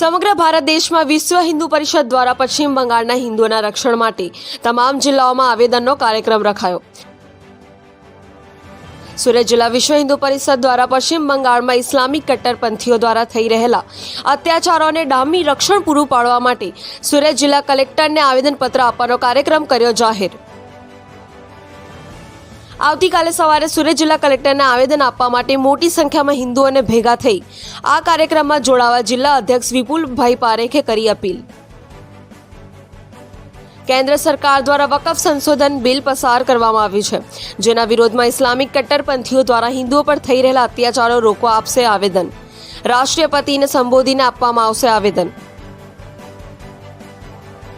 સમગ્ર ભારત દેશમાં વિશ્વ હિન્દુ પરિષદ દ્વારા પશ્ચિમ બંગાળના હિન્દુઓના રક્ષણ માટે તમામ જિલ્લાઓમાં આવેદનનો કાર્યક્રમ રખાયો। સુરત જિલ્લા વિશ્વ હિન્દુ પરિષદ દ્વારા પશ્ચિમ બંગાળમાં ઇસ્લામિક કટ્ટરપંથીઓ દ્વારા થઈ રહેલા અત્યાચારોને ડામી રક્ષણ પૂરું પાડવા માટે સુરત જિલ્લા કલેક્ટરને આવેદનપત્ર આપવાનો કાર્યક્રમ કર્યો જાહેર। આવતીકાલે સવારે સુરત જિલ્લા કલેક્ટરને આવેદન આપવા માટે મોટી સંખ્યામાં હિન્દુઓને ભેગા થઈ આ કાર્યક્રમમાં જોડાવા જિલ્લા અધ્યક્ષ વિપુલભાઈ પારેખે કરી અપીલ। કેન્દ્ર સરકાર દ્વારા વકફ સંશોધન બિલ પસાર કરવામાં આવ્યું છે, જેના વિરોધમાં ઇસ્લામિક કટ્ટરપંથીઓ દ્વારા હિન્દુઓ પર થઈ રહેલા અત્યાચારો રોકવા આપશે આવેદન। રાષ્ટ્રપતિને સંબોધીને આપવામાં આવશે આવેદન।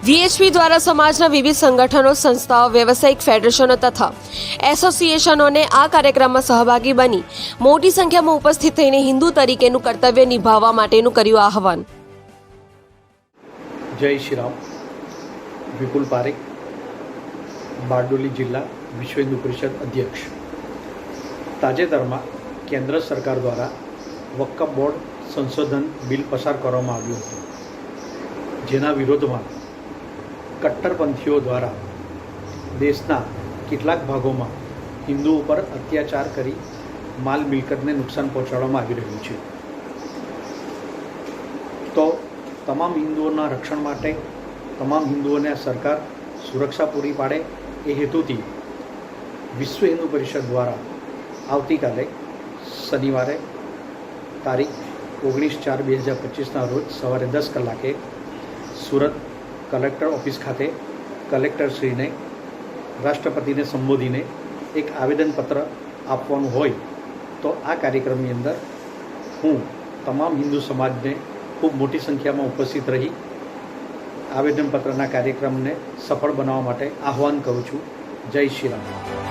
વીએચપી દ્વારા સમાજના વિવિધ સંગઠનો, સંસ્થાઓ, વ્યવસાયિક ફેડરેશનો તથા એસોસિએશનોને આ કાર્યક્રમમાં સહભાગી બની મોટી સંખ્યામાં ઉપસ્થિત થઈને હિન્દુ તરીકેનું કર્તવ્ય નિભાવવા માટેનું કર્યું આહવાન। જય શ્રી રામ। વિપુલ પારેખ, બારડોલી જિલ્લા વિશ્વ હિન્દુ પરિષદ અધ્યક્ષ। તાજેતરમાં કેન્દ્ર સરકાર દ્વારા વક્ફ બોર્ડ સંશોધન બિલ પસાર કરવામાં આવ્યું હતું, જેના વિરોધમાં કટ્ટરપંથીઓ દ્વારા દેશના કેટલાક ભાગોમાં હિન્દુઓ પર અત્યાચાર કરી માલ મિલકતને નુકસાન પહોંચાડવામાં આવી રહ્યું છે। તો તમામ હિન્દુઓના રક્ષણ માટે તમામ હિન્દુઓને સરકાર સુરક્ષા પૂરી પાડે એ હેતુથી વિશ્વ હિન્દુ પરિષદ દ્વારા આવતીકાલે શનિવારે તારીખ 19/4/2025ના રોજ સવારે 10 કલાકે સુરત કલેક્ટર ઓફિસ ખાતે કલેક્ટરશ્રીને રાષ્ટ્રપતિને સંબોધીને એક આવેદનપત્ર આપવાનું હોય તો આ કાર્યક્રમની અંદર હું તમામ હિન્દુ સમાજને ખૂબ મોટી સંખ્યામાં ઉપસ્થિત રહી આવેદનપત્રના કાર્યક્રમને સફળ બનાવવા માટે આહ્વાન કરું છું। જય શ્રી રામ।